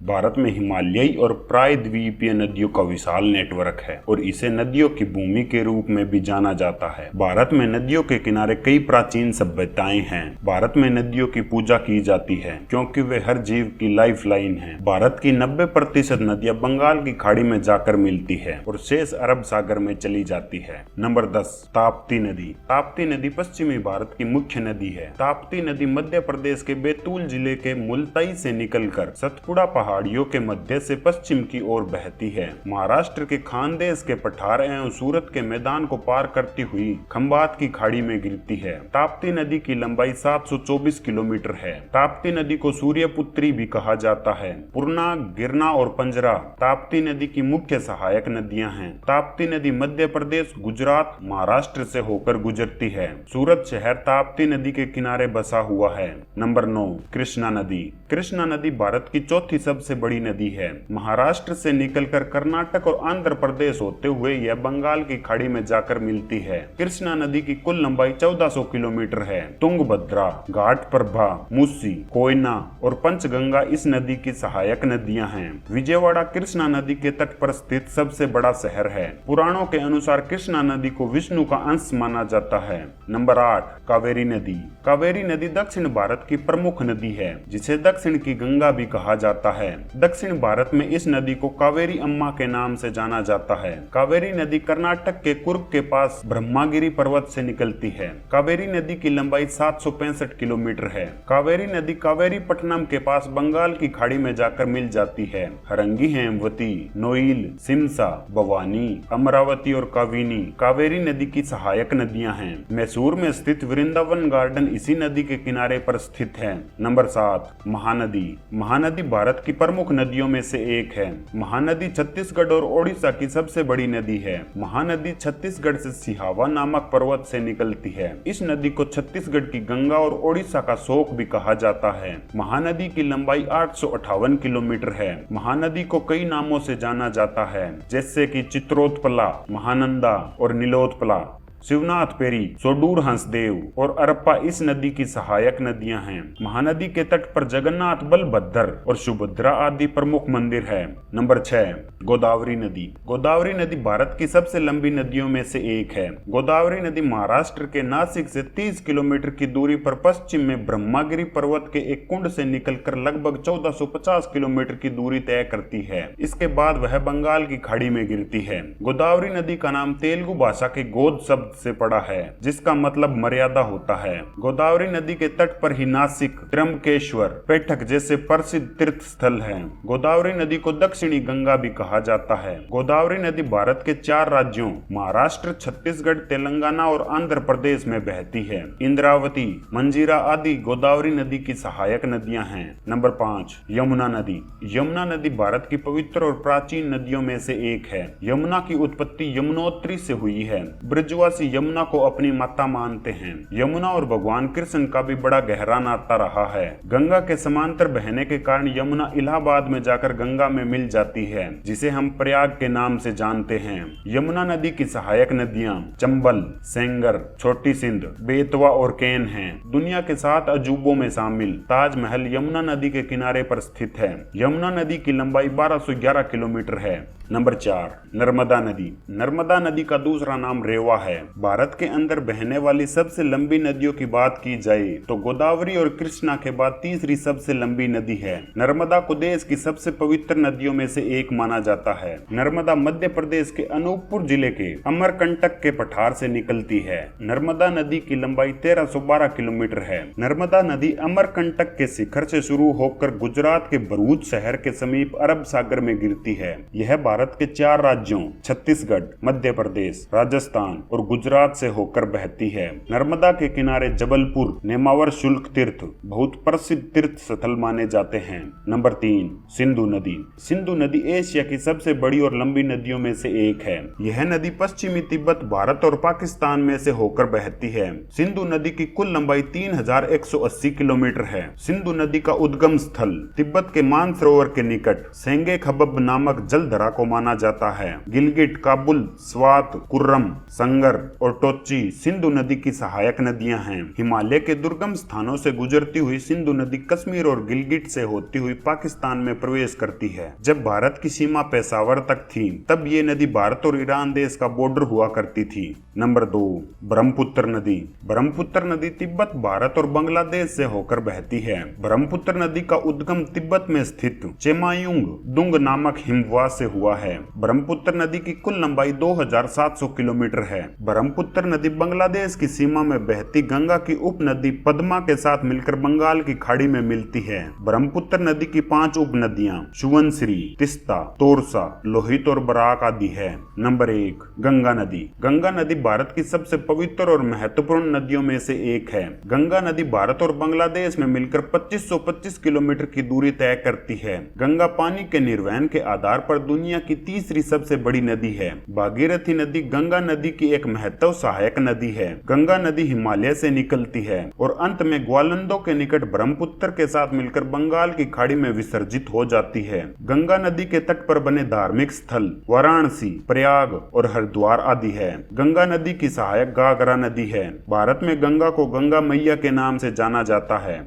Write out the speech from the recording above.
भारत में हिमालयी और प्रायद्वीपीय नदियों का विशाल नेटवर्क है और इसे नदियों की भूमि के रूप में भी जाना जाता है। भारत में नदियों के किनारे कई प्राचीन सभ्यताएं हैं। भारत में नदियों की पूजा की जाती है क्योंकि वे हर जीव की लाइफलाइन हैं। भारत की 90% नदियां बंगाल की खाड़ी में जाकर मिलती है और शेष अरब सागर में चली जाती है। नंबर 10, ताप्ती नदी। ताप्ती नदी पश्चिमी भारत की मुख्य नदी है। ताप्ती नदी मध्य प्रदेश के बैतूल जिले के मुल्ताई से निकलकर सतपुड़ा पहाड़ियों के मध्य से पश्चिम की ओर बहती है। महाराष्ट्र के खानदेश के पठार एवं सूरत के मैदान को पार करती हुई खंबात की खाड़ी में गिरती है। ताप्ती नदी की लंबाई 724 किलोमीटर है। ताप्ती नदी को सूर्यपुत्री भी कहा जाता है। पूर्णा, गिरना और पंजरा ताप्ती नदी की मुख्य सहायक नदियां हैं। ताप्ती नदी मध्य प्रदेश, गुजरात, महाराष्ट्र से होकर गुजरती है। सूरत शहर ताप्ती नदी के किनारे बसा हुआ है। नंबर 9, कृष्णा नदी। कृष्णा नदी भारत की चौथी सबसे बड़ी नदी है। महाराष्ट्र से निकलकर कर्नाटक और आंध्र प्रदेश होते हुए यह बंगाल की खाड़ी में जाकर मिलती है। कृष्णा नदी की कुल लंबाई 1400 किलोमीटर है। तुंगभद्रा, घाटप्रभा, मूसी, कोयना और पंचगंगा इस नदी की सहायक नदियां हैं। विजयवाड़ा कृष्णा नदी के तट पर स्थित सबसे बड़ा शहर है। पुराणों के अनुसार कृष्णा नदी को विष्णु का अंश माना जाता है। नंबर 8, कावेरी नदी। कावेरी नदी दक्षिण भारत की प्रमुख नदी है, जिसे दक्षिण की गंगा भी कहा जाता है। दक्षिण भारत में इस नदी को कावेरी अम्मा के नाम से जाना जाता है। कावेरी नदी कर्नाटक के कुर्ग के पास ब्रह्मागिरी पर्वत से निकलती है। कावेरी नदी की लंबाई 765 किलोमीटर है। कावेरी नदी कावेरीपट्टनम के पास बंगाल की खाड़ी में जाकर मिल जाती है। हरंगी, हेमवती, नोइल, सिमसा, भवानी, अमरावती और काविनी कावेरी नदी की सहायक नदियां हैं। मैसूर में स्थित वृंदावन गार्डन इसी नदी के किनारे पर स्थित है। नंबर 7, महानदी। महानदी भारत की प्रमुख नदियों में से एक है। महानदी छत्तीसगढ़ और ओडिशा की सबसे बड़ी नदी है। महानदी छत्तीसगढ़ से सिहावा नामक पर्वत से निकलती है। इस नदी को छत्तीसगढ़ की गंगा और ओडिशा का शोक भी कहा जाता है। महानदी की लंबाई 858 किलोमीटर है। महानदी को कई नामों से जाना जाता है, जैसे कि चित्रोत्पला, महानंदा और नीलोत्पला। शिवनाथ पेरी, सोडूर हंसदेव और अरप्पा इस नदी की सहायक नदियां हैं। महानदी के तट पर जगन्नाथ, बलभद्र और सुभद्रा आदि प्रमुख मंदिर है। नंबर 6, गोदावरी नदी। गोदावरी नदी भारत की सबसे लंबी नदियों में से एक है। गोदावरी नदी महाराष्ट्र के नासिक से 30 किलोमीटर की दूरी पर पश्चिम में ब्रह्मागिरी पर्वत के एक कुंड से निकलकर लगभग 1450 किलोमीटर की दूरी तय करती है। इसके बाद वह बंगाल की खाड़ी में गिरती है। गोदावरी नदी का नाम तेलुगु भाषा के गोद शब्द से पड़ा है, जिसका मतलब मर्यादा होता है। गोदावरी नदी के तट पर ही नासिक, त्र्यंबकेश्वर, पैठक जैसे प्रसिद्ध तीर्थ स्थल हैं। गोदावरी नदी को दक्षिणी गंगा भी कहा जाता है। गोदावरी नदी भारत के 4 राज्यों महाराष्ट्र, छत्तीसगढ़, तेलंगाना और आंध्र प्रदेश में बहती है। इंद्रावती, मंजीरा आदि गोदावरी नदी की सहायक नदियां हैं। नंबर 5, यमुना नदी। यमुना नदी भारत की पवित्र और प्राचीन नदियों में से एक है। यमुना की उत्पत्ति यमुनोत्री से हुई है। ब्रजवासी यमुना को अपनी माता मानते हैं। यमुना और भगवान कृष्ण का भी बड़ा गहरा नाता रहा है। गंगा के समांतर बहने के कारण यमुना इलाहाबाद में जाकर गंगा में मिल जाती है, जिसे हम प्रयाग के नाम से जानते हैं। यमुना नदी की सहायक नदियां चंबल, सेंगर, छोटी सिंध, बेतवा और केन हैं। दुनिया के 7 अजूबों में शामिल ताजमहल यमुना नदी के किनारे पर स्थित है। यमुना नदी की लंबाई 1211 किलोमीटर है। नंबर 4, नर्मदा नदी। नर्मदा नदी का दूसरा नाम रेवा है। भारत के अंदर बहने वाली सबसे लंबी नदियों की बात की जाए तो गोदावरी और कृष्णा के बाद तीसरी सबसे लंबी नदी है। नर्मदा को देश की सबसे पवित्र नदियों में से एक माना जाता है। नर्मदा मध्य प्रदेश के अनूपपुर जिले के अमरकंटक के पठार से निकलती है। नर्मदा नदी की लंबाई 1312 किलोमीटर है। नर्मदा नदी अमरकंटक के शिखर से शुरू होकर गुजरात के भरूच शहर के समीप अरब सागर में गिरती है। यह भारत के 4 राज्यों छत्तीसगढ़, मध्य प्रदेश, राजस्थान और गुजरात से होकर बहती है। नर्मदा के किनारे जबलपुर, नेमावर शुल्क तीर्थ बहुत प्रसिद्ध तीर्थ स्थल माने जाते हैं। नंबर 3, सिंधु नदी। सिंधु नदी एशिया की सबसे बड़ी और लंबी नदियों में से एक है। यह नदी पश्चिमी तिब्बत, भारत और पाकिस्तान में से होकर बहती है। सिंधु नदी की कुल लंबाई 3180 किलोमीटर है। सिंधु नदी का उद्गम स्थल तिब्बत के मानसरोवर के निकट सेंगे खबब नामक जलधरा को माना जाता है। गिलगिट, काबुल, स्वात, कुर्रम, संगर, और टोच्ची सिंधु नदी की सहायक नदियां हैं। हिमालय के दुर्गम स्थानों से गुजरती हुई सिंधु नदी कश्मीर और गिलगिट से होती हुई पाकिस्तान में प्रवेश करती है। जब भारत की सीमा पेशावर तक थी तब ये नदी भारत और ईरान देश का बॉर्डर हुआ करती थी। नंबर 2, ब्रह्मपुत्र नदी। ब्रह्मपुत्र नदी तिब्बत, भारत और बांग्लादेश से होकर बहती है। ब्रह्मपुत्र नदी का उद्गम तिब्बत में स्थित चेमायुंग दुंग नामक हिमवाह से हुआ है। ब्रह्मपुत्र नदी की कुल लंबाई 2700 किलोमीटर है। ब्रह्मपुत्र नदी बांग्लादेश की सीमा में बहती गंगा की उप नदी पद्मा के साथ मिलकर बंगाल की खाड़ी में मिलती है। ब्रह्मपुत्र नदी की 5 उप नदियां सुवनश्री, तिस्ता, तोरसा, लोहित और बराक आदि है। नंबर 1, गंगा नदी। गंगा नदी भारत की सबसे पवित्र और महत्वपूर्ण नदियों में से एक है। गंगा नदी भारत और बांग्लादेश में मिलकर 2525 किलोमीटर की दूरी तय करती है। गंगा पानी के निर्वहन के आधार पर दुनिया की तीसरी सबसे बड़ी नदी है। भागीरथी नदी गंगा नदी की एक महत्व सहायक नदी है। गंगा नदी हिमालय से निकलती है और अंत में ग्वालंदों के निकट ब्रह्मपुत्र के साथ मिलकर बंगाल की खाड़ी में विसर्जित हो जाती है। गंगा नदी के तट पर बने धार्मिक स्थल वाराणसी, प्रयाग और हरिद्वार आदि है। गंगा नदी की सहायक घाघरा नदी है। भारत में गंगा को गंगा मैया के नाम से जाना जाता है।